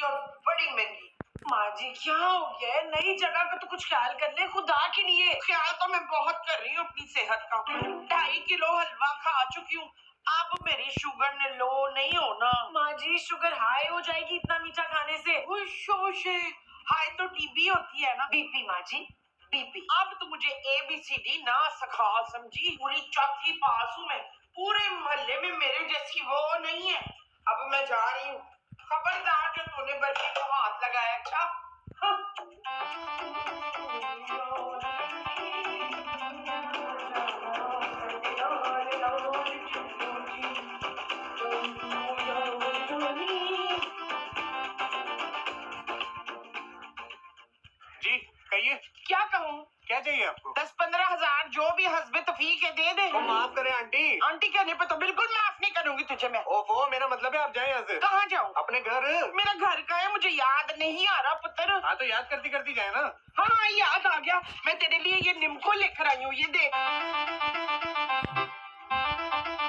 की और बड़ी महंगी। माँ जी क्या हो गया है? नई जगह पे तो कुछ ख्याल कर ले खुदा के लिए। ख्याल तो मैं बहुत कर रही हूँ अपनी सेहत का। 2.5 किलो हलवा खा चुकी हूँ। अब मेरी शुगर ने लो नहीं होना। माँ जी शुगर हाई हो जाएगी इतना मीठा खाने से। हाई तो टीबी होती है ना। बीपी माँ जी बीपी। अब तो मुझे ABCD ना सिखा समझी। पूरी चौथी पास हूँ मैं। पूरे मोहल्ले में मेरे जैसी वो नहीं है। अब मैं जा रही हूँ। खबरदार जो तूने बर्फी को हाथ लगाया। अच्छा जी कहिए, क्या कहूँ? क्या चाहिए आपको? 10-15 हजार जो भी हस्बे तफीक है दे दे। तो माफ करें आंटी। आंटी कहने पे तो बिल्कुल माफ नहीं करूंगी तुझे मैं। ओफो, मेरा मतलब है आप जाएं यहाँ से। कहाँ जाऊँ? अपने घर। मेरा घर का है मुझे याद नहीं आ रहा पुत्र। हाँ तो याद करती करती जाए ना। हाँ याद आ गया। मैं तेरे लिए ये निम्को लेकर आई हूँ ये देख।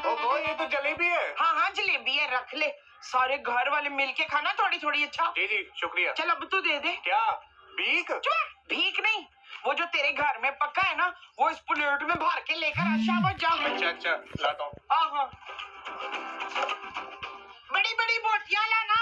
ओफो, ये तो जलेबी है। हाँ जलेबी है रख ले। सारे घर वाले मिलके खाना थोड़ी थोड़ी। अच्छा जी जी शुक्रिया। चल अब तू दे दे। क्या भीख? भीख नहीं, वो जो तेरे घर में पका है ना वो इस प्लेट में भर के लेकर आ। शाबाश जा। अच्छा लाता हूँ। हाँ बड़ी बड़ी बोटियां लाना।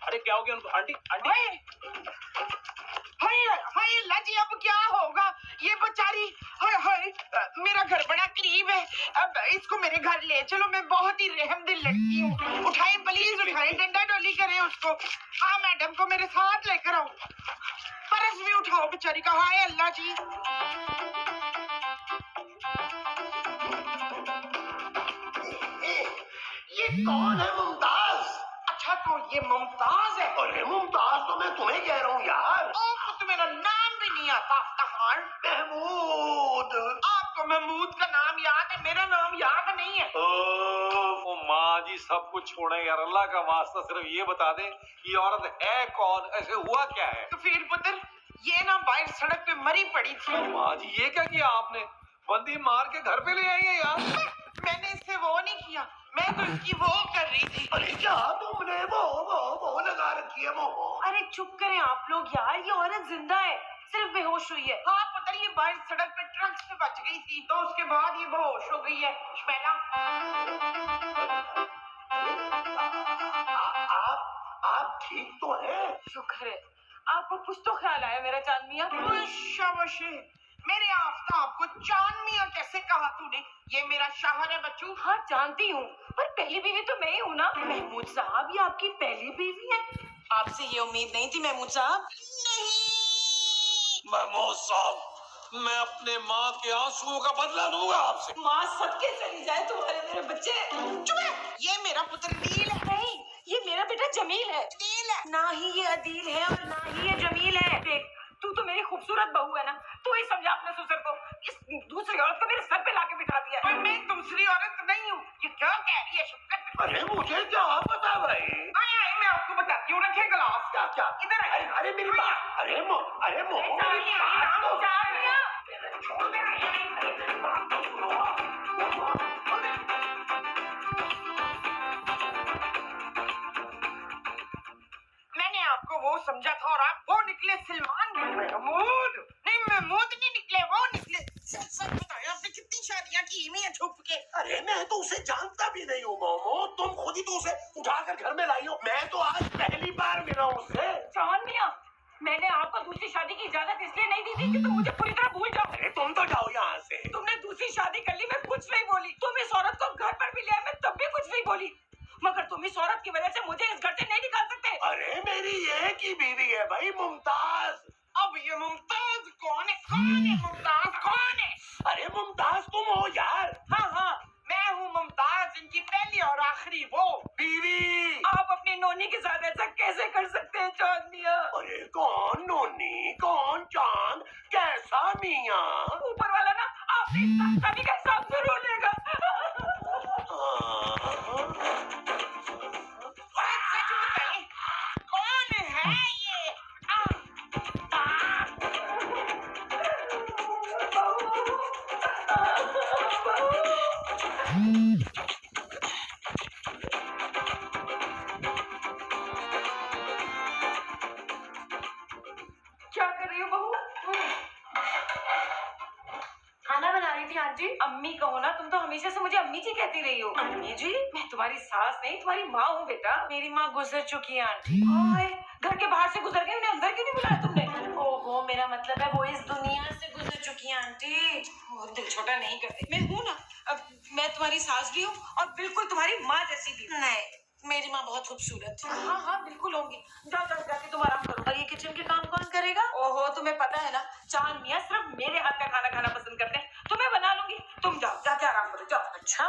अरे क्या हो गया उनको? आंटी आंटी हाय अल्लाह जी अब क्या होगा? ये बेचारी हाय मेरा घर बड़ा करीब है। अब इसको मेरे घर ले चलो। मैं बहुत ही रहम दिल लड़की हूँ। उठाए प्लीज उठाए। डंडा डोली करें उसको। हाँ मैडम को मेरे साथ लेकर आओ। पर्स भी उठाओ बेचारी का। हाय अल्लाह जी। ये कौन है मुमताज? अच्छा तो ये मुमताज है। अरे मुमताज तो मैं तुम्हें कह रहा हूँ यार। तो मेरा नाम भी नहीं आता अफ्तार। महमूद। आपको महमूद का नाम याद है, मेरा नाम याद नहीं है। ओ माँ जी सब कुछ छोड़े यार, अल्लाह का वास्ता सिर्फ ये बता दें ये औरत है कौन, ऐसे हुआ क्या है? तो फिर पुत्र ये ना बाहर सड़क पे मरी पड़ी थी। माँ जी ये क्या किया आपने? बंदी मार के घर पे ले आई है यार। मैंने इससे वो नहीं किया, मैं तो इसकी वो कर रही थी। अरे क्या तुमने वो लगा रखी है वो? अरे चुप करें आप लोग यार, ये औरत जिंदा है, सिर्फ बेहोश हुई है। हाँ पता नहीं ये बाहर सड़क पे ट्रक से बच गई थी तो उसके बाद ये बेहोश हो गई है। शमैला आप ठीक तो हैं? शुक्र है आपको कुछ तो ख्याल आया मेरा चांद मियां। शाबाश मेरे आफ्ताब को चांद मियां कैसे कहा तूने? ये मेरा शौहर है बच्चू। हाँ जानती हूँ पर पहली बीवी तो मैं ही हूँ ना। महमूद साहब ये आपकी पहली बीवी है? आपसे ये उम्मीद नहीं थी महमूद साहब। महमूद साहब मैं अपने माँ के आंसुओं का बदला दूंगा आपसे। माँ सदके चली जाए तुम्हारे मेरे बच्चे। चुप है। ये मेरा पुत्र अदील है। नहीं ये मेरा बेटा जमील है। अदील है ना ही ये अदील है और ना ही ये जमील है। देख तू तो मेरी खूबसूरत बहू है ना, तू ही समझा अपने ससुर को। इस दूसरी औरत को मेरे सर पे लाके बिठा दिया। पर मैं दूसरी औरत नहीं हूँ। ये क्या कह रही है शक्कर? अरे मुझे क्या पता भाई। आए मैं आपको बताती हूँ। रखे गिलास। क्या इधर आइए। अरे मेरी बात। अरे मेरी बात तो मैंने आपको वो समझा था और आप वो निकले सलमान। महमूद नहीं महमूद नहीं निकले, वो निकले। सच बताया आपने कितनी शादियां की हुई हैं छुप के? अरे मैं तो उसे जानता भी नहीं हूँ मोमो, तुम खुद ही तो उसे उठाकर घर में लाई हो। मैं तो आज पहली बार मिला हूँ उससे। चांद मियां मैंने आपको दूसरी शादी की इजाजत इसलिए नहीं दी थी कि तुम मुझे पूरी तरह भूल जाओ। अरे तुम तो जाओ यहाँ से। तुमने दूसरी शादी कर ली, मैं कुछ नहीं बोली। तुम इस औरत को घर पर भी ले आए, मैं तब भी कुछ नहीं बोली। मगर तुम इस औरत की वजह से मुझे इस घर से नहीं निकाल सकते। अरे मेरी एक ही बीवी है भाई, मुमताज। अब ये मुमताज कौन है? कौन है मुमताज? कौन है? अरे मुमताज तुम हो यार। हाँ मैं हूँ मुमताज, इनकी पहली और आखिरी वो बीवी। आप अपनी नोनी के साथ ऐसा कैसे कर सकते हैं चांद मियां? अरे कौन नोनी कौन चांद कैसा मियाँ? ऊपर वाला ना आपने अभी कैसा जरूर लेगा। सच बताइए, कौन है ये? क्या कर रही हो बहू? खाना बना रही थी आंटी। अम्मी कहो ना, तुम तो हमेशा से मुझे अम्मी जी कहती रही हो। अम्मी जी? मैं तुम्हारी सास नहीं, तुम्हारी माँ हूँ बेटा। मेरी माँ गुजर चुकी है आंटी। ओए, घर के बाहर से गुजर गई, उन्हें अंदर क्यों नहीं बुलाया तुमने? ओहो, मेरा मतलब है वो इस दुनिया से गुजर चुकी है आंटी। और दिल छोटा नहीं करते। मैं हूँ ना, अब मैं तुम्हारी सास भी हूँ और बिल्कुल तुम्हारी माँ जैसी भी। नहीं, मेरी माँ बहुत खूबसूरत है। हाँ हाँ बिल्कुल होंगी। जाओ जाओ जाके तुम आराम करो। और ये किचन के काम कौन करेगा? ओहो, तुम्हें पता है ना, चांद मियाँ सिर्फ मेरे हाथ का खाना खाना पसंद करते हैं। तुम्हें बना लूंगी, तुम जाओ जाके आराम करो। जाओ। अच्छा,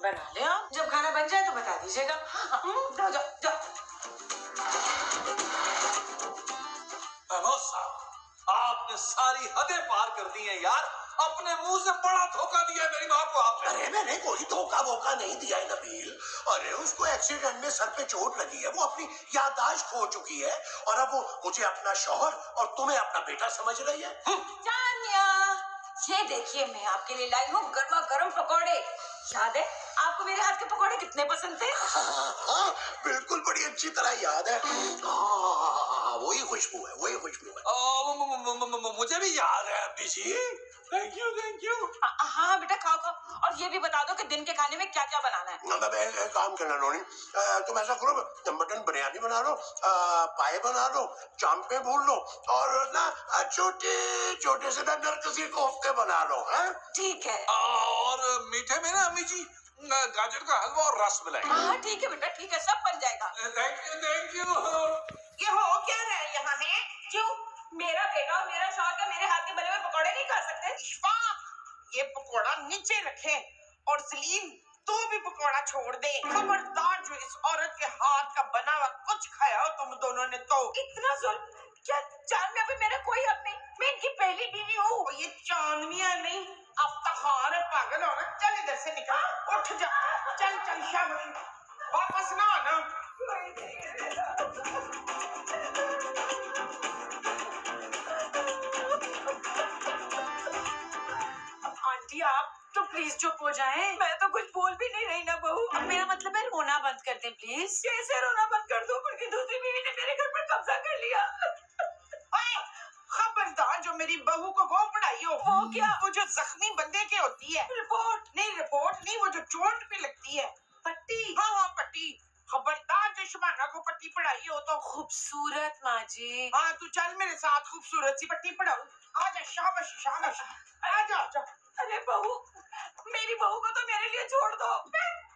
बना ले आप। जब खाना बन जाए तो बता दीजिएगा। हाँ, जाओ जाओ जाओ। महमूद साहब, आपने सारी हदें पार कर दी हैं यार। अपने मुंह से बड़ा धोखा दिया है मेरी माँ को आपने। अरे मैंने कोई धोखा वोखा नहीं दिया है नबील। अरे उसको एक्सीडेंट में सर पे चोट लगी है, वो अपनी याददाश्त खो चुकी है और अब वो मुझे अपना शौहर और तुम्हें अपना बेटा समझ रही है। जानिया, ये देखिए मैं आपके लिए लाई हूँ गर्मा गर्म पकौड़े। याद है आपको मेरे हाथ के पकौड़े कितने पसंद थे? हाँ, बिल्कुल बड़ी अच्छी तरह याद है। हाँ, वही खुशबू है, वही खुशबू है। मुझे भी याद है अम्मी जी। Thank you thank you. हाँ बेटा, खाओ खाओ। और ये भी बता दो कि दिन के खाने में क्या क्या बनाना है। अब एक काम करना रोनी, तुम ऐसा करो, मटन बिरयानी बना लो, पाए बना लो, चांपे भून लो और ना छोटे छोटे से ना नरकसी कोफ्ते बना लो। ठीक है। और मीठे में ना अम्मी जी गाजर का हलवा और रस मलाई। हाँ ठीक है बेटा, ठीक है, सब बन जाएगा। Thank you. ये हो क्या रहा है यहाँ है? क्यों? मेरा बेटा और मेरा शौहर का मेरे हाथ के बने हुए पकौड़े नहीं खा सकते? इशफाक, ये पकोड़ा नीचे रखे। और सलीम, तू भी पकोड़ा छोड़ दे। खबरदार जो इस औरत के हाथ का बना हुआ कुछ खाया हो तुम दोनों ने तो। इतना जुल्म? क्या चांद में अभी मेरा कोई हक नहीं? मैं इनकी पहली बीवी हूँ। और ये चांदनिया नहीं, अफ्तार है। पागल औरत, चल इधर से निकल, उठ जा। चल चल शाबाश, वापस ना आना। आंटी आप तो प्लीज चुप हो जाएं। मैं तो कुछ बोल भी नहीं रही ना बहू। अब मेरा मतलब है रोना बंद कर दें प्लीज। कैसे रोना बंद कर दूं? उनकी दूसरी बीवी ने मेरे घर पर कब्जा कर लिया। ओए, खबरदार जो मेरी बहू को वो पढ़ाई हो। वो क्या? वो जो जख्मी बंदे के होती है। रिपोर्ट? नहीं रिपोर्ट नहीं, वो जो चोट पे लगती है पट्टी? हाँ हाँ पट्टी। खबरदार जो शबाना को पट्टी पढ़ाई हो तो। खूबसूरत माँ जी। हाँ तू चल मेरे साथ, खूबसूरत सी पट्टी पढ़ाऊं। आजा, शाबाश शाबाश, आजा आजा। अरे बहू, मेरी बहू को तो मेरे लिए छोड़ दो।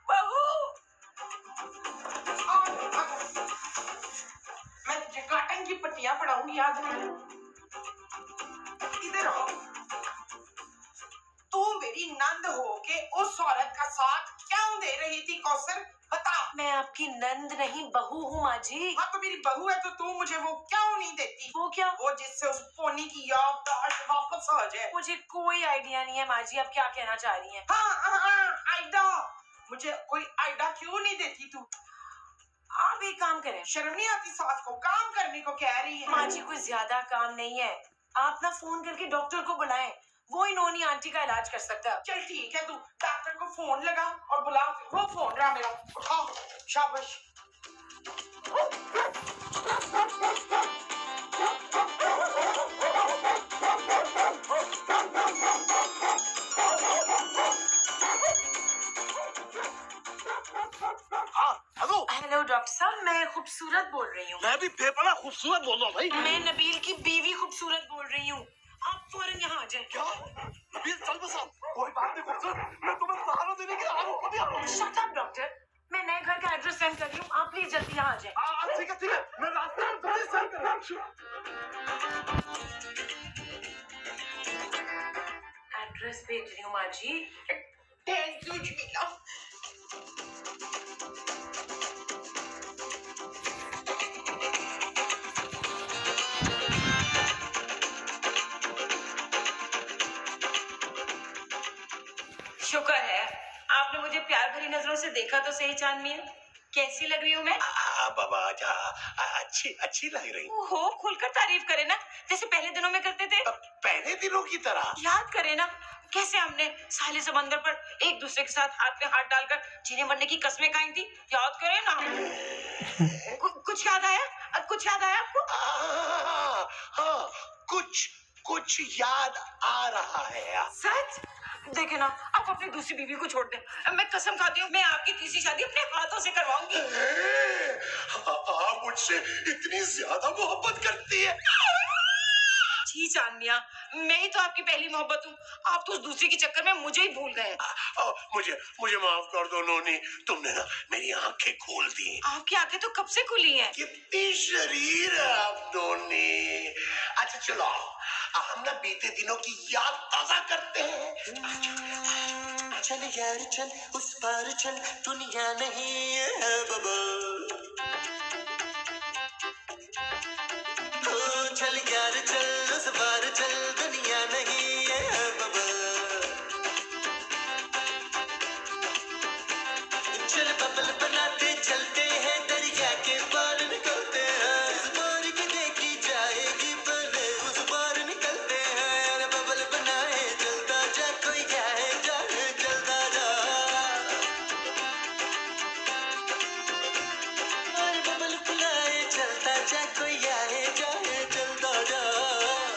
बहू, मैं तुझे काटन की पट्टियां पढ़ाऊंगी, याद है। इधर आओ। तू मेरी नंद हो के उस औरत का साथ क्यों दे रही थी कौसर? बता। मैं आपकी नंद नहीं बहू हूँ माँ जी। हाँ तो मेरी बहू है तो तू मुझे वो क्यों नहीं देती? वो क्या? वो जिससे उस पोनी की याददाश्त वापस आ जाए। मुझे कोई आइडिया नहीं है माँ जी, आप क्या कहना चाह रही हैं? हाँ, आइडा। मुझे कोई आइडा क्यों नहीं देती तू? आप एक काम करें। शर्म नहीं आती सास को काम करने को कह रही है? माँ जी कोई ज्यादा काम नहीं है, आप ना फोन करके डॉक्टर को बुलाएं, वो इन्होंने आंटी का इलाज कर सकता है। चल ठीक है, तू डॉक्टर को फोन लगा और बुला। वो फोन रहा मेरा, उठाओ। शाबाश। हेलो डॉक्टर साहब, मैं खूबसूरत बोल रही हूँ। मैं भी बेपना खूबसूरत बोल रहा हूँ भाई। मैं नबील की बीवी खूबसूरत बोल रही हूँ। आप फौरन यहाँ आ जाए। क्या नबील, चल बस आप। कोई बात नहीं खूबसूरत, मैं तुम्हें सहारा देने के लिए आ रहा हूँ, खुद ही आ रहा हूँ। शट अप डॉक्टर, मैं नए घर का एड्रेस सेंड कर रही हूँ, आप प्लीज जल्दी यहाँ आ जाए। ठीक है, मैं रास्ते में तुम्हें सेंड कर रहा हूँ। एड्रेस भेज रही हूँ माँ जी। Thank you Jamila. शुक्र है आपने मुझे प्यार भरी नजरों से देखा तो सही चांद मियां। कैसी लग रही हूँ मैं? बाबा जा अच्छी अच्छी लग रही। ओहो, खुलकर तारीफ करे ना, जैसे पहले दिनों में करते थे। पहले दिनों की तरह। याद करे ना कैसे हमने साहिल समंदर पर एक दूसरे के साथ हाथ में हाथ डालकर जीने मरने की कस्में खाई थी। याद करे ना। कुछ याद आया? कुछ याद आया आपको? हाँ, कुछ कुछ याद आ रहा है। सच? देखे ना, आप अपनी दूसरी बीवी को छोड़ दें। मैं कसम खाती हूँ, मैं आपकी तीसरी शादी अपने हाथों से करवाऊंगी। आप मुझसे इतनी ज्यादा मोहब्बत करती है। जी चांद मियां, मैं ही तो आपकी पहली मोहब्बत हूँ। आप तो उस दूसरी के चक्कर में मुझे ही भूल गए। मुझे मुझे माफ कर दो नोनी, तुमने ना मेरी आंखें खोल दी। आपकी आंखें तो कब से खुली हैं। कितनी शरीर है आप नोनी। अच्छा चलो हम ना बीते दिनों की याद ताजा करते हैं। चल यार चल उस पार चल, दुनिया नहीं है बबल। ओ चल यार चल उस पार चल, दुनिया नहीं है बबल। चल बबल बनाते चलते हैं, दरिया के पार निकलते हैं। इस पार की देखी जाएगी पहले उस पार निकलते हैं। अरे बबल बनाए चलता जा, कोई जाए जाए चलता जा। अरे बबल बनाए चलता जा, कोई आए जाए चलता जा।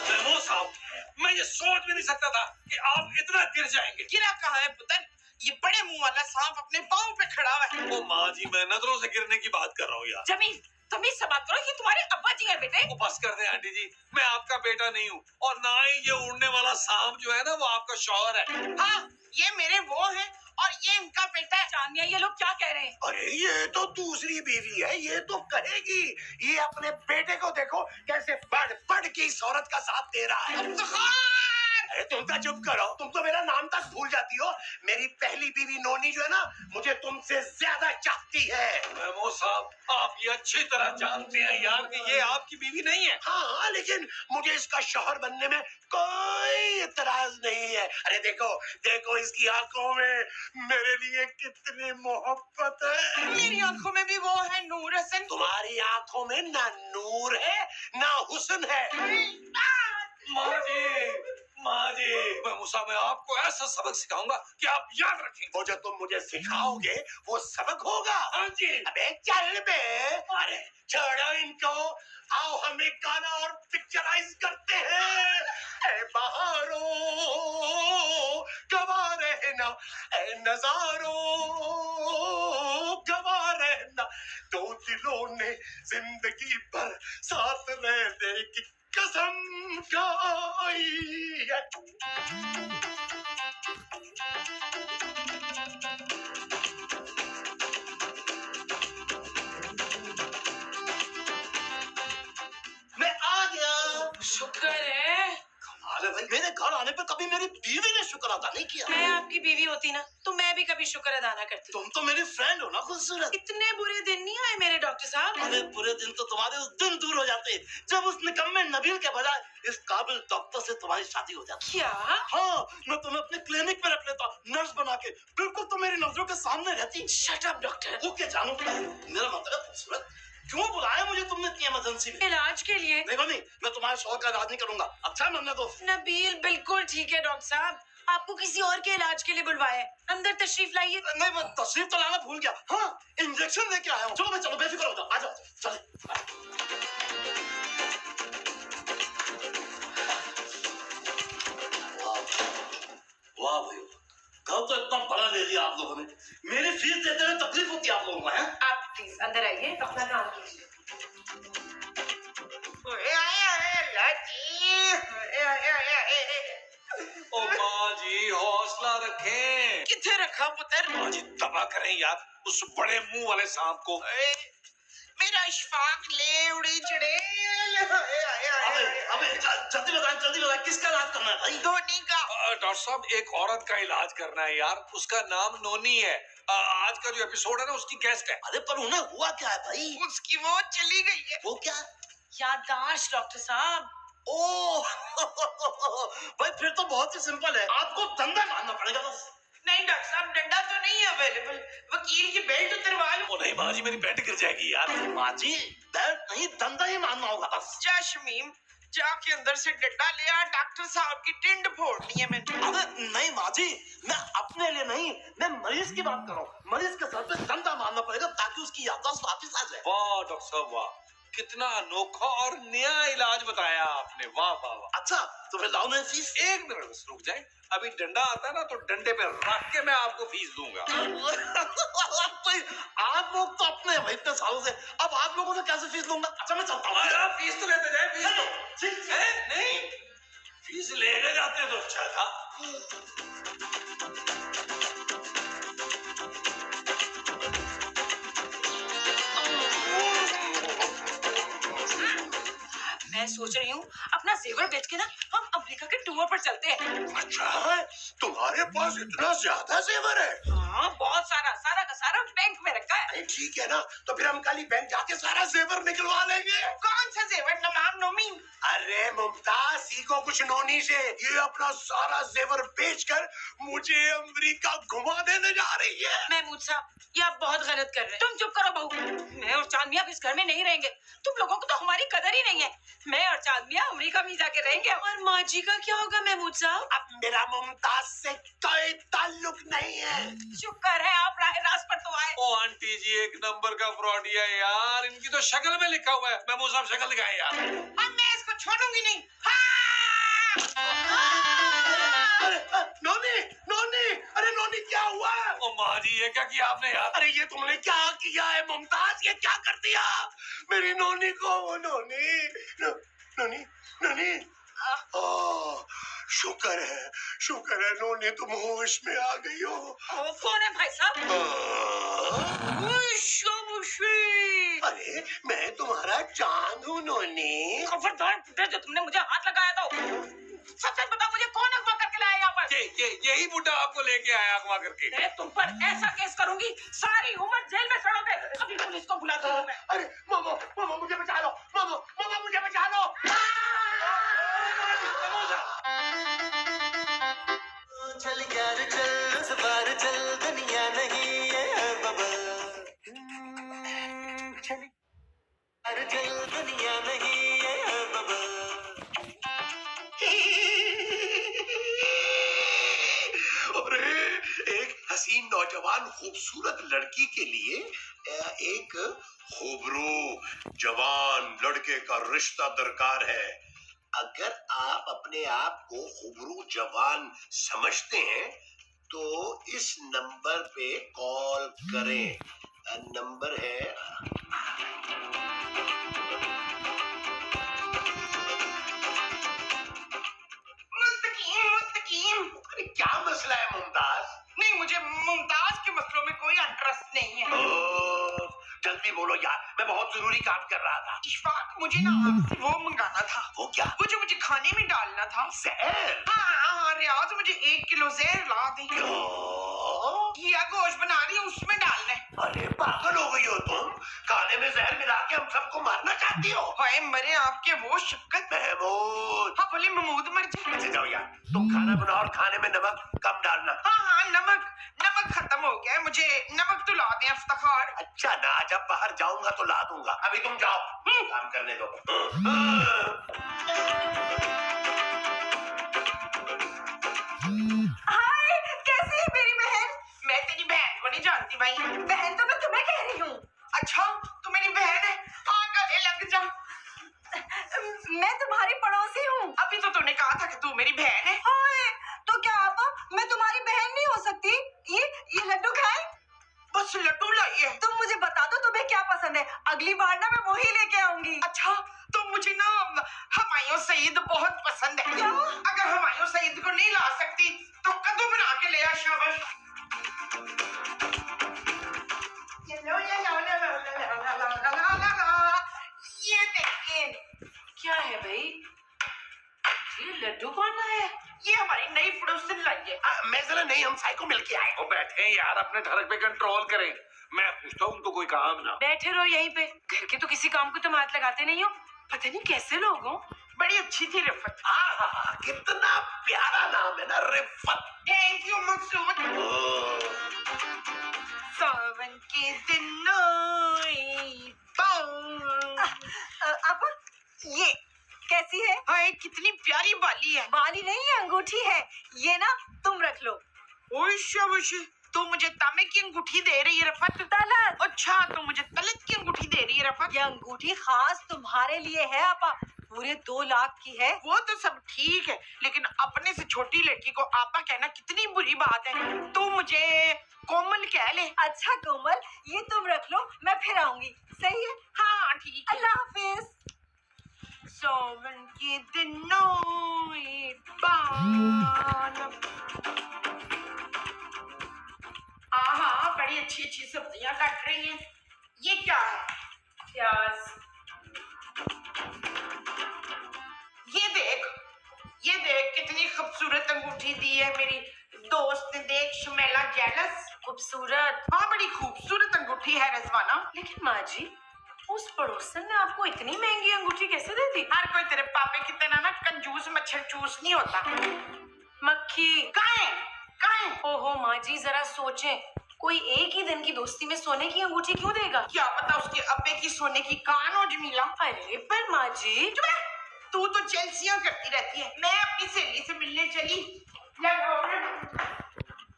महमूद साहब, मैं ये सोच भी नहीं सकता था कि आप इतना गिर जाएंगे। गिरा कहाँ है पुत्र? ये बड़े मुंह वाला सांप अपने पाँव पे खड़ा हुआ है। ओ माँ जी, मैं नजरों से गिरने की बात कर रहा हूँ यार। जमीन तमीज से बात करो, ये तुम्हारे अब्बा जी हैं बेटे। ओ बस कर दे आंटी जी, मैं आपका बेटा नहीं हूँ और ना ही ये उड़ने वाला सांप जो है ना वो आपका शौहर है। हाँ, ये मेरे वो हैं और ये इनका बेटा है। चांद मियां, ये लोग क्या कह रहे हैं? अरे ये तो दूसरी बीवी है, ये तो कहेगी। ये अपने बेटे को देखो कैसे बढ़ बढ़ के इस औरत का साथ दे रहा है। अरे तुम तो चुप करो, तुम तो मेरा नाम तक भूल जाती हो। मेरी पहली बीवी नोनी जो है ना, मुझे तुमसे ज्यादा चाहती है। महमूद साहब, आप ये अच्छी तरह जानते हैं यार कि ये आपकी बीवी नहीं है। हाँ लेकिन मुझे इसका शौहर बनने में कोई इतराज नहीं है। अरे देखो देखो इसकी आंखों में मेरे लिए कितनी मोहब्बत है। मेरी आंखों में भी वो है नूर हसन। तुम्हारी आंखों में ना नूर है ना हुस्न है। माँ जी, महमूद साहब, मैं आपको ऐसा सबक सिखाऊंगा कि आप याद रखेंगे। वो जो तुम मुझे सिखाओगे वो सबक होगा। हाँ जी। अबे चल बे। अरे छोड़ो इनको, आओ हम एक गाना और पिक्चराइज करते हैं। ए बहारों गवा रहना, ए नजारों गवा रहना, दो दिलों ने जिंदगी भर साथ रहने की कसम खाई है। मैं आ गया। शुक्र है। अरे भाई, मेरे घर आने पे कभी मेरी बीवी ने शुक्र अदा नहीं किया। मैं आपकी बीवी होती ना तो मैं भी कभी शुक्र अदा ना करती। तुम तो मेरी फ्रेंड हो ना खूबसूरत। इतने बुरे दिन नहीं आए मेरे डॉक्टर साहब। अरे बुरे दिन तो तुम्हारे उस दिन दूर हो जाते जब उस निकम्मे नबील के बजाय इस काबिल डॉक्टर से तुम्हारी शादी हो जाती। क्या? हाँ, मैं तुम्हें अपने क्लिनिक में रख लेता, नर्स बना के, बिल्कुल तुम मेरी नजरों के सामने रहती। Shut up doctor. वो क्या जानू तुम्हें? मेरा मतलब खूबसूरत, क्यों बुलाया मुझे तुमने इतनी इमरजेंसी में? इलाज के लिए। नहीं बनी, मैं तुम्हारे शौहर का इलाज नहीं करूंगा। अच्छा मन्ना दो। नबील बिल्कुल ठीक है डॉक्टर साहब, आपको किसी और के इलाज के लिए बुलवाया है। अंदर तशरीफ लाइए। नहीं, मैं तशरीफ तो लाना भूल गया। हाँ, इंजेक्शन लेके आया हूँ। चलो बेफिक्र हो जाओ, आ जाओ चले। वाह भाई, घर तो इतना बड़ा ले लिया आप लोगों ने। मेरी फीस देते हुए तकलीफ होती है आप लोगों को, हैं? आप प्लीज अंदर आइए, अपना काम कीजिए। ओ माँ जी, हौसला रखें। किथे रखा पुत्र? माँ जी, दबा करें यार उस बड़े मुंह वाले सांप को। मेरा इशफाक ले उड़ी चढ़े। अबे जल्दी बताएं, किसका इलाज करना है भाई? धोनी का। डॉक्टर साहब, एक औरत का इलाज करना है यार, उसका नाम नोनी है। आज का जो एपिसोड है ना उसकी गेस्ट है। अरे पर उन्हें हुआ क्या है भाई? उसकी वो चली गई है। वो क्या? याददाश्त डॉक्टर साहब। ओह भाई, फिर तो बहुत ही सिंपल है, आपको धंधा मानना पड़ेगा बस। नहीं माँ जी मेरी बेड गिर जाएगी यार। माँ जी दर्द नहीं, धंधा ही मानना होगा बस। जा शमीम, जाके अंदर से डंडा ले आ, डॉक्टर साहब की टिंड फोड़नी है मैंने। अरे नहीं माँ जी, मैं अपने लिए नहीं, मैं मरीज की बात कर रहा हूँ। मरीज के सर पे धंधा मारना पड़ेगा ताकि उसकी याददाश्त वापस आ जाए। वाह डॉक्टर साहब वाह, कितना अनोखा और नया इलाज बताया आपने, वाह वाह वाह। अच्छा तो फिर लाओ ना फीस। एक मिनट बस रुक जाए, अभी डंडा आता है ना तो डंडे पे रख के मैं आपको फीस दूंगा। आप लोग तो अपने हैं भाई इतने सालों से, अब आप लोगों से कैसे फीस लूंगा? अच्छा मैं चलता हूँ। फीस तो लेते जाए, फीस तो नहीं, फीस लेके जाते तो अच्छा था। मैं सोच रही हूँ अपना जेवर बेच के ना हम अमेरिका के टूर पर चलते हैं। अच्छा तुम्हारे पास इतना ज्यादा जेवर है? हाँ बहुत सारा, सारा का सारा बैंक में रखा है। नहीं ठीक है ना, तो फिर हम कल ही बैंक जाके सारा जेवर निकलवा लेंगे। कौन सा जेवर नमाम नोमी? अरे मुमताज सीखो कुछ नोनी से, ये अपना सारा जेवर बेचकर मुझे अमेरिका घुमा देने जा रही है। महमूद साहब ये आप बहुत गलत कर रहे हैं। तुम चुप करो बहू, मैं और चांद मियां अब इस घर में नहीं रहेंगे। तुम लोगों को तो हमारी कदर ही नहीं है। मैं और चांद मियां अमेरिका में जाके रहेंगे। और माँ जी का क्या होगा महमूद साहब? अब मेरा मुमताज से कोई ताल्लुक नहीं है। शुक्र है आप राह रास्त पर तो आए। ओ आंटी जी एक नंबर का फ्रॉडी है यार, इनकी तो शक्ल में लिखा हुआ है। महमूद साहब शक्ल दिखाएं यार। अब मैं इसको छोड़ूंगी नहीं। अरे नोनी नोनी, अरे नोनी क्या हुआ? ओ माँ जी ये क्या किया आपने यार? अरे ये तुमने क्या किया है मुमताज, ये क्या कर दिया मेरी नोनी को? वो नोनी नोनी नोनी, शुक्र है नोनी तुम होश में आ गई हो। कौन है भाई साहब? अरे मैं तुम्हारा चांद हूँ नोनी। खबरदार जो तुमने मुझे हाथ लगाया था। सच सच बताओ मुझे कौन अगवा करके लाया यहाँ पर? यही बुड्ढा आपको लेके आया अगवा करके। मैं तुम पर ऐसा केस करूंगी सारी उम्र जेल में सड़ोगे। अभी पुलिस को बुलाता हूँ मैं। अरे मामा मुझे बचा लो, मामा मुझे बचा लो। चल यार चल, इस बार चल, दुनिया नहीं है बबल। चल यार चल, दुनिया नहीं है बबल। अरे एक हसीन नौजवान खूबसूरत लड़की के लिए एक खूबरू जवान लड़के का रिश्ता दरकार है। अगर आप अपने आप को खूबरू जवान समझते हैं तो इस नंबर पे कॉल करें। नंबर है मुस्तकीम। अरे क्या मसला है मुमताज? नहीं, मुझे मुमताज के मसलों में कोई इंटरेस्ट नहीं है। जल्दी बोलो यार, मैं बहुत जरूरी काम कर रहा था। इशफाक मुझे ना आपसे वो मंगाना था। वो क्या? वो जो मुझे खाने में डालना था। जहर? हाँ रियाज मुझे 1 किलो जहर ला दी। घिया गोश्त बना रही हूँ उसमें डालना है। अरे पागल हो गई हो तुम, खाने में जहर मिला के हम सबको मारना चाहती हो? हाय मरे आपके वो शक्कत। महमूद, हाँ भले महमूद मर जाए। अच्छा जाओ यार, तुम खाना बनाओ और खाने में नमक कम डालना। हाँ नमक खत्म हो गया है, मुझे नमक तो ला दें इफ्तिखार। अच्छा ना, जब बाहर जाऊंगा तो ला दूंगा, अभी तुम जाओ काम करने दो। हाय कैसी है मेरी बहन? मैं तेरी बहन को नहीं जानती भाई। बहन तो मैं तुम्हें कह रही हूँ। अच्छा तू मेरी बहन है? हाँ गले लग जा। मैं तुम्हारी पड़ोसी हूँ। अभी तो तूने कहा था कि तू मेरी बहन है। हाय तो क्या आप मैं तुम्हारी बहन नहीं हो सकती? ये लड्डू खाए? बस लड्डू लाई है। तुम मुझे बता दो तुम्हें क्या पसंद है, अगली बार ना मैं वही लेके आऊंगी। अच्छा तो मुझे ना हुमायूं सईद बहुत पसंद है। क्या? अगर हुमायूं सईद को नहीं ला सकती तो कद्दू बना के ले आ शाबाश। ये देखिए। क्या है भाई? ये लड्डू कौन लाया है? ये हमारी नई पड़ोसन लाई है। मैं जरा नहीं, हम साई को मिलके आए। वो बैठे हैं यार, अपने ढरक पे कंट्रोल करें। मैं पूछता हूँ उनको कोई काम ना। बैठे रहो यहीं पे, घर के तो किसी काम को तुम हाथ लगाते नहीं हो। पता नहीं कैसे लोग हो। बड़ी अच्छी थी रिफत। कितना प्यारा नाम है ना, रिफत। थैंक यू मकसूद। सावन के दिनों हाय कितनी प्यारी बाली है। बाली नहीं है, अंगूठी है ये ना, तुम रख लो। ओए शाबाश, तू मुझे तामे की अंगूठी दे रही है रफत? तलत, अच्छा तू मुझे तलत की अंगूठी दे रही है रफत? ये अंगूठी खास तुम्हारे लिए है आपा, पूरे 2 लाख की है। वो तो सब ठीक है, लेकिन अपने से छोटी लड़की को आपा कहना कितनी बुरी बात है। तू मुझे कोमल कह ले। अच्छा कोमल, ये तुम रख लो, मैं फिर आऊंगी, सही है? हाँ ठीक है। अल्लाह हाफिज। सावन के दिनों में बान। हाँ बड़ी अच्छी अच्छी सब्जियां काट रही हैं। ये क्या है? प्याज। ये देख कितनी खूबसूरत अंगूठी दी है मेरी दोस्त ने। देख शमेला जेलस। खूबसूरत। हाँ बड़ी खूबसूरत अंगूठी है रजवाना। लेकिन माँ जी, उस पड़ोसन ने आपको इतनी महंगी अंगूठी कैसे दे दी? हर कोई तेरे पापे की तरह ना कंजूस मच्छर चूस नहीं होता। मक्खी। काहे ओहो माँ जी, जरा सोचें, कोई एक ही दिन की दोस्ती में सोने की अंगूठी क्यों देगा? क्या पता उसके अब्बे की सोने की कान हो जमीला। अरे पर माँ जी, तू तो चेल्सियां करती रहती है। मैं अपनी सहेली से मिलने चली।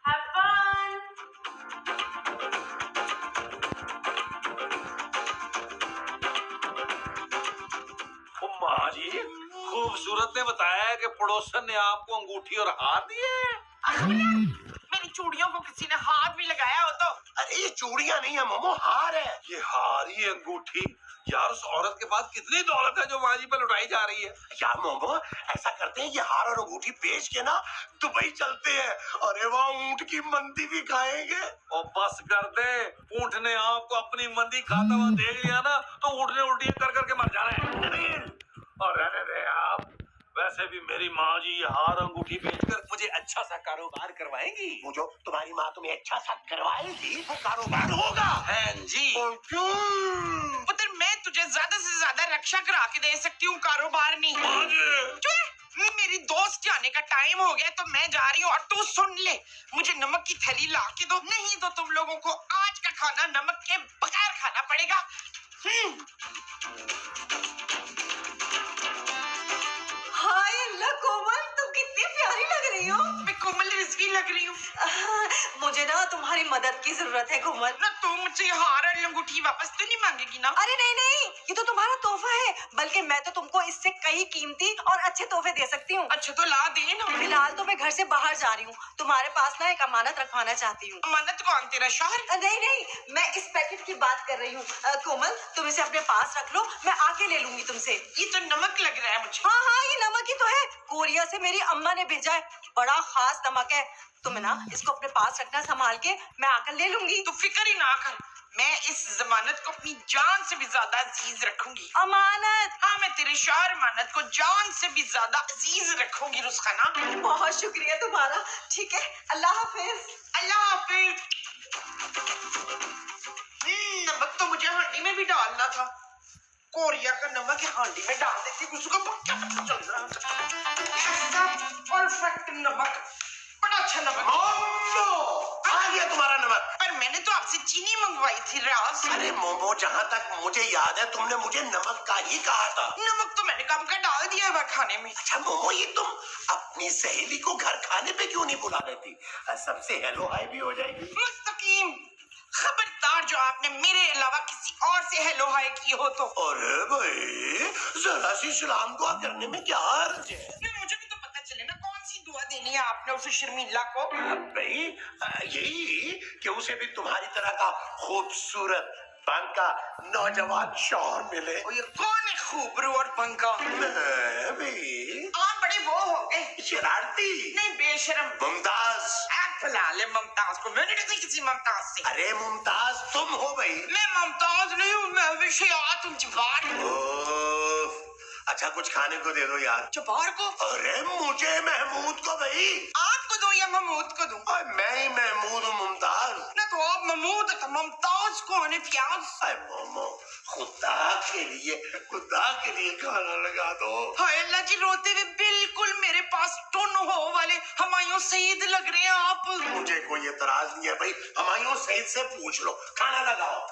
have fun। ओ माँ जी, खूबसूरत ने बताया है कि पड़ोसन ने आपको अंगूठी और हार दिए हैं। मेरी चूड़ियों को किसी ने हाथ भी लगाया हो तो? अरे ये चूड़ियां नहीं है मोमो, हार है। ये हारी अंगूठी, यार उस औरत के पास कितनी दौलत है जो माँ जी पर लुटाई जा रही है। यार मोमो ऐसा करते हैं, ये हार और अंगूठी बेच के ना दुबई चलते हैं। अरे वहाँ ऊँट की मंदी भी खाएंगे। और बस कर दे, ऊँट ने आपको अपनी मंदी खाता हुआ देख लिया ना तो ऊँट ने उल्टी कर करके मर जाना है। और रहने दे आप, वैसे भी मेरी माँ जी ये हार अंगूठी बेचकर मुझे अच्छा सा कारोबार करवाएंगी। वो जो तुम्हारी माँ तुम्हें अच्छा सा करवाएगी वो कारोबार होगा। हैं जी। पुत्र मैं तुझे ज्यादा से ज्यादा रक्षा करा के दे सकती हूँ, कारोबार नहीं। मेरी दोस्त के आने का टाइम हो गया तो मैं जा रही हूँ। और तू सुन ले, मुझे नमक की थैली ला के दो, नहीं तो तुम लोगों को आज का खाना नमक के बगैर खाना पड़ेगा। हाय अल्लाह कोमल, तुम कितनी प्यारी लग रही हो। मैं कोमल रिजवी लग रही हूँ। मुझे ना तुम्हारी मदद की जरूरत है कोमल। ना तू मुझसे हार और अंगूठी वापस तो नहीं मांगेगी ना? अरे नहीं नहीं, ये तो तुम्हारा तोहफा है, बल्कि मैं तो तुमको इससे कई कीमती और अच्छे तोहफे दे सकती हूँ। अच्छा तो ला दे ना। फिलहाल तो मैं घर से बाहर जा रही हूँ, तुम्हारे पास ना एक अमानत रखवाना चाहती हूँ। अमानत कौन, तेरा शौहर? नहीं नहीं, मैं इस पैकेट की बात कर रही हूँ। कोमल तुम इसे अपने पास रख लो, मैं आके ले लूंगी तुमसे। ये तो नमक लग रहा है मुझे। हाँ हाँ, ये नमक ही तो है, कोरिया से मेरी अम्मा ने भेजा है, बड़ा खास नमक है। तुम ना इसको अपने पास रखना संभाल के, मैं आकर ले लूंगी। तू फिक्र ही ना कर, मैं इस जमानत को अपनी जान से भी ज्यादा अजीज रखूंगी। अमानत? हाँ मैं तेरे शौहर अमानत को जान से भी ज्यादा अजीज रखूंगी रुस्खाना। बहुत शुक्रिया तुम्हारा। ठीक है, अल्लाह हाफिज। अल्लाह हाफिज। नमक तो मुझे हांडी में भी डालना था। कोरिया का नमक हांडी में डाल देती, उसको क्या पता चल रहा। ऐसा परफेक्ट नमक, बड़ा अच्छा नमक। आ गया तुम्हारा नमक। पर मैंने तो आपसे चीनी मंगवाई थी राज। अरे मोमो, जहाँ तक मुझे याद है तुमने मुझे नमक का ही कहा था। नमक तो मैंने कम का डाल दिया है खाने में। अच्छा मोमो, ये तुम अपनी सहेली को घर खाने पे क्यों नहीं बुला देती? सबसे हेलो हाय भी हो जाएगी। मुस्तकीम, खबरदार जो आपने मेरे अलावा किसी और से हेलो हाय की हो तो। अरे भाई, जरा सी सलाम दुआ करने में क्या हर्ज है? मुझे भी तो पता चले ना कौन सी दुआ देनी है आपने उसे शर्मिला को। भाई यही कि उसे भी तुम्हारी तरह का खूबसूरत बांका नौजवान शौहर मिले। और ये कौन है खूबरू और पंका? मैं भी। आप बड़े वो हो गए, शरारती नहीं बेशरम। मुमताज। आप फैला ले ममताज को, मैंने नहीं किसी ममताज से। अरे मुमताज तुम हो भाई। मैं ममताज नहीं हूँ, मैं विषयात हूँ, जवान। ओह, अच्छा कुछ खाने को दे दो यार। जवार को? अरे मुझे महमूद को भाई। आपको दो या महमूद को दूं? मैं ही महमूद हूँ मुमताज। ना तो आप महमूद तो ममताज कौन है प्याज? अरे मोमो, खुदा के लिए खाना लगा दो। हाय अल्लाह जी, रोते हुए बिल्कुल मेरे पास टुन हो वाले हुमायूं सईद लग रहे हैं आप। मुझे कोई एतराज नहीं है भाई, हुमायूं सईद से पूछ लो, खाना लगाओ।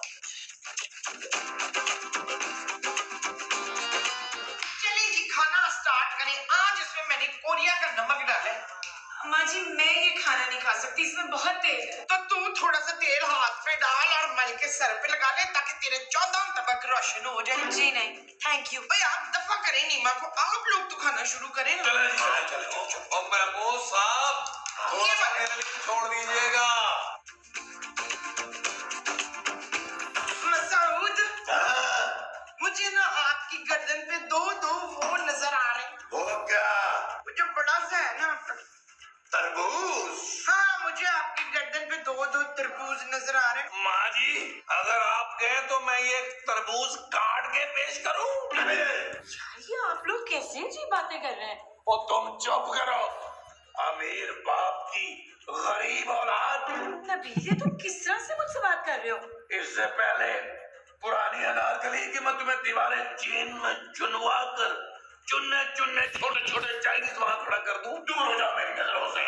चलिए जी खाना स्टार्ट माँ जी मैं ये खाना नहीं खा सकती, इसमें बहुत तेल है। तो तू थोड़ा सा तेल हाथ पे डाल और मल के सर पे लगा ले ताकि तेरे 14 तबक रोशन हो जाए। जी नहीं, थैंक यू। भाई आप दफा करें नीमा को, आप लोग तो खाना शुरू करें ना। चले जी, और महमूद साहब ये बात- अकेले छोड़ दीजिएगा। मसूद, हाँ, मुझे ना आपकी गर्दन पे दो दो वो नजर आ रहे हैं। वो क्या? वो जो बड़ा सा है ना आपका। तरबूज? हाँ, मुझे आपकी गर्दन पे दो दो तरबूज नजर आ रहे हैं। माँ जी अगर आप कहें तो मैं ये तरबूज काट के पेश करूं। ये आप लोग कैसे अजीब बातें कर रहे हैं? और तुम चुप करो, अमीर बाप की गरीब औलाद। नबील ये तुम किस तरह से मुझसे बात कर रहे हो? इससे पहले पुरानी अनारकली की मैं तुम्हें दीवारें चीन में चुनवा कर चुन्ने चुन्ने छोटे छोटे चाइनीज वहां खड़ा कर दूं। दूर हो जाओ मेरी नजरों से।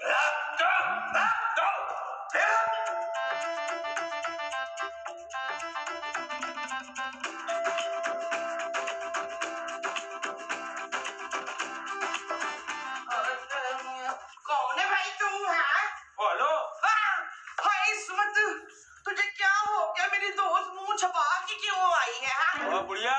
रख दो, रख दो। कौन है भाई तू? है बोलो। हाय इस्मत, तुझे क्या हो गया? मेरी दोस्त मुंह छपा के क्यों आई है? हाँ? ओ बुढ़िया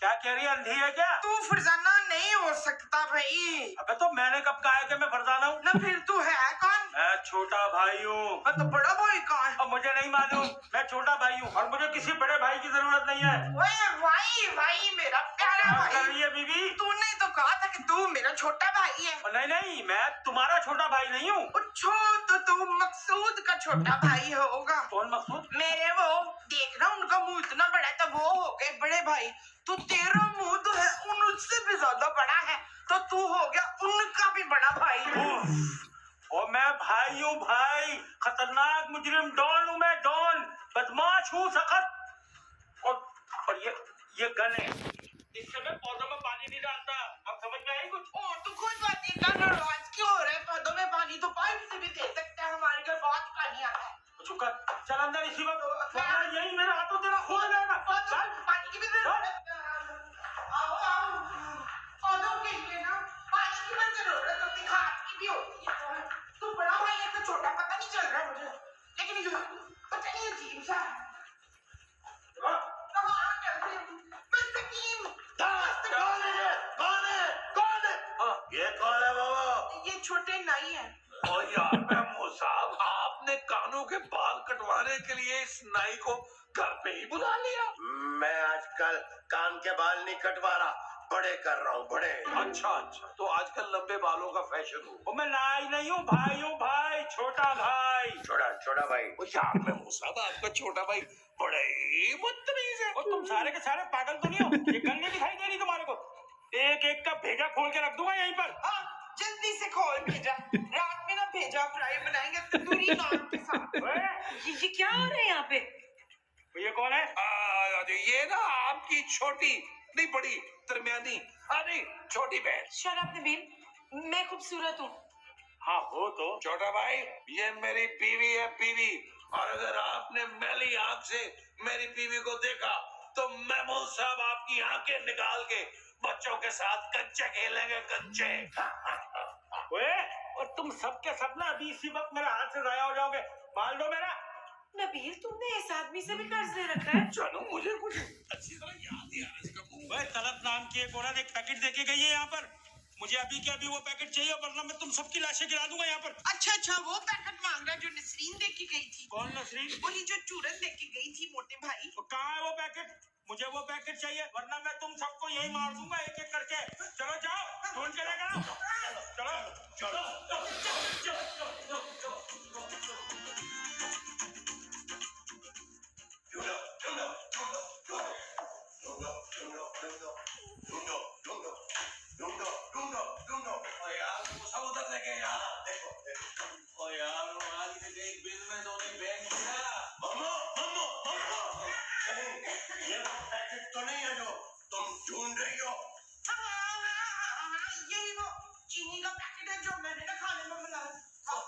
क्या कह रही है, अंधी है क्या? तू फरजाना नहीं हो सकता भाई। अबे तो मैंने कब कहा है कि मैं फरजाना हूँ? ना फिर तू है कौन? मैं छोटा भाई हूँ। हाँ, तो बड़ा भाई कौन है? अब मुझे नहीं मालूम, मैं छोटा भाई हूँ और मुझे किसी बड़े भाई की जरूरत नहीं है। ओए भाई भाई मेरा प्यारा क्या कर भाई, रही है बीबी? तूने तो कहा था कि तू मेरा छोटा भाई है। और नहीं नहीं, मैं तुम्हारा छोटा भाई नहीं हूँ। अच्छो, तो तू मकसूद का छोटा भाई होगा। कौन मकसूद? मेरे वो देखना, उनका मुंह इतना बड़ा है तो वो हो गए बड़े भाई। तो तेरा मुंह तो है उनसे भी ज्यादा बड़ा है, तो तू हो गया उनका भी बड़ा भाई। और मैं भाई हूँ भाई, खतरनाक मुजरिम डॉन हूँ मैं, डॉन बदमाश हूँ सखत। और ये गन है, इससे मैं पौधों में पानी नहीं डालता। अब समझ में आई कुछ? और तो कोई बात नहीं, का नाराज क्यों हो रहा है? पौधों में पानी तो पाइप से भी दे सकते हैं, हमारे घर बहुत पानी आता है। चुप कर, चल अंदर इसी वक्त, वरना यही मेरे हाथों तेरा खो जाएगा। चल। पानी की भी जरूरत है। आओ आओ, पौधों के लिए ना पानी की भी जरूरत होती है, खाद की भी होती है। तू बड़ा भाई है तो छोटा पता नहीं चल रहा मुझे, लेकिन ये पता नहीं अजीब सा है। कहाँ चलते हैं? बस हकीम, दास, कौन है? कौन है? कौन है? ये कौन है बाबा? ये छोटे नाई है। और यार महमूद साहब, आपने कानों के बाल कटवाने के लिए इस नाई को घर पे ही बुला लिया। मैं आजकल कान के बाल नहीं कटवा रहा, बड़े कर रहा हूँ, बड़े। अच्छा अच्छा, तो आजकल लंबे बालों का फैशन हो। मैं नाई नहीं हूँ भाई, छोटा भाई। छोटा छोटा भाई। ओ यार महमूद साहब, आपका छोटा भाई बड़े ही बदतमीज है। और तुम सारे के सारे पागल तो नहीं हो? ये गन नहीं दिखाई दे रही तुम्हारे को? एक एक का भेजा खोल के रख दूंगा यहीं पर। हाँ, जल्दी से खोल भेजा। रात में ना भेजा फ्राई बनाएंगे तंदूरी नान के साथ। ये क्या हो रहा है यहाँ पे? ये कौन है? ये ना आपकी छोटी नहीं बड़ी दरमियानी, नहीं छोटी बहन। शट अप नबील, मैं खूबसूरत हूँ। हाँ हो तो। छोटा भाई, ये मेरी बीवी है, बीवी। और अगर आपने मैली आंख से मेरी बीवी को देखा तो महमूद साहब आपकी आंखें निकाल के बच्चों के साथ कच्चे खेलेंगे, कच्चे। ओए, और तुम सबके सब ना अभी इसी वक्त मेरे हाथ से जाया हो जाओगे, मान लो मेरा। नबील तुमने इस आदमी से भी कर्ज ले रखा है? चलो, मुझे कुछ अच्छी तरह याद नहीं आ रहा इसका मुंह। ओए, तलत नाम की एक औरत एक पैकेट देके गई है यहाँ पर। मुझे अभी के अभी वो पैकेट चाहिए, वरना मैं तुम सबकी लाशें गिरा दूंगा यहाँ पर। अच्छा, वो पैकेट मांग रहा है जो नसरीन दे के गई थी। कौन नसरीन? वही जो चूरन दे के गई थी मोटे भाई। तो कहाँ है वो पैकेट? मुझे वो पैकेट चाहिए, वरना मैं तुम सबको यही मार दूंगा एक एक करके। चलो जाओ, ढूंढ के लेकर आओ। चलो चलो। ओ यार, वो सब उधर देखे यार। देखो। ओ यार, वो आज के एक बिल में तो नहीं बैंक किया। ये पैकेट तो नहीं है जो तुम ढूंढ रही हो? यही वो चीनी का पैकेट है जो मैंने ना खाने में मिला था।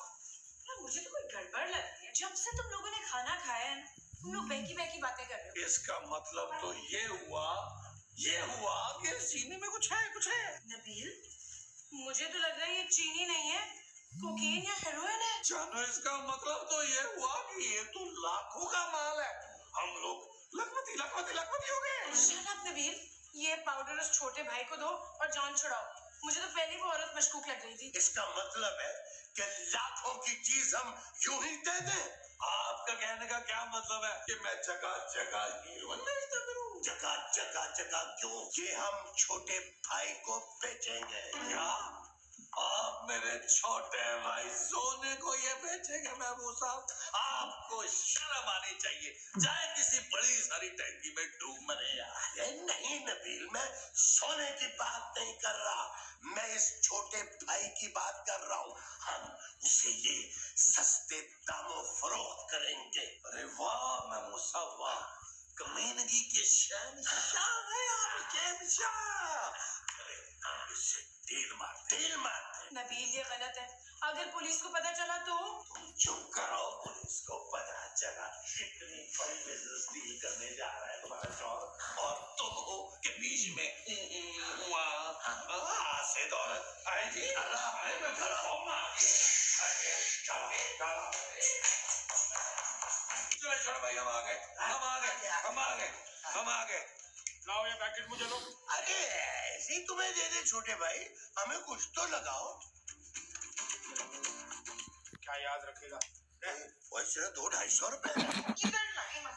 मुझे तो कोई गड़बड़ लगती है। जब से तुम लोगों ने खाना खाया है ना, तुम लोग बहकी बहकी बातें कर रहे हो। इसका मतलब तो ये हुआ कि इस चीनी में कुछ है, कुछ है। नबील मुझे तो लग रहा है ये चीनी नहीं है, कोकीन या हेरोइन है। जानो, इसका मतलब तो ये हुआ कि ये तो लाखों का माल है। हम लोग लखपति लखपति लखपति हो गए। शट अप नबील, ये पाउडर उस छोटे भाई को दो और जान छुड़ाओ। मुझे तो पहले वो औरत मशकूक लग रही थी। इसका मतलब है कि लाखों की चीज हम यूं ही दे दें। आपका कहने का क्या मतलब है कि मैं जगह जगह हीरोइन बेचता फिरूं? जगह जगह जगह क्यों, ये हम छोटे भाई को बेचेंगे। क्या आप मेरे छोटे भाई सोने को ये बेचेंगे? महबूब साहब, आपको शर्म आनी चाहिए। जाए किसी बड़ी सारी टैंकी में डूब मरे यार। अरे नहीं नबील, मैं सोने की बात नहीं कर रहा, मैं इस छोटे भाई की बात कर रहा हूँ। हम उसे ये सस्ते दामों फरोख्त करेंगे। अरे वाह महमूद साहब वाह, कमीनगी के शहंशाह है आप, शहंशाह। अरे आप इससे ढील मारते। नबील ये गलत है, अगर पुलिस को पता चला तो? तुम चुप करो, पुलिस को पता चला इतनी बड़ी बिजनेस डील करने जा रहा है तुम्हारा शौहर, और तुम हो के बीच में वहाँ से दौलत आएगी। आए मैं खड़ा हूँ। चलो छोड़ो भाई, हम आ गए, हम आ गए, हम आ गए, हम आ गए। लाओ ये पैकेट मुझे लो। अरे ऐसे ही तुम्हें दे दे छोटे भाई, हमें कुछ तो लगाओ। क्या याद रखेगा? वो सिर्फ 200-250 रुपए। इधर नहीं मत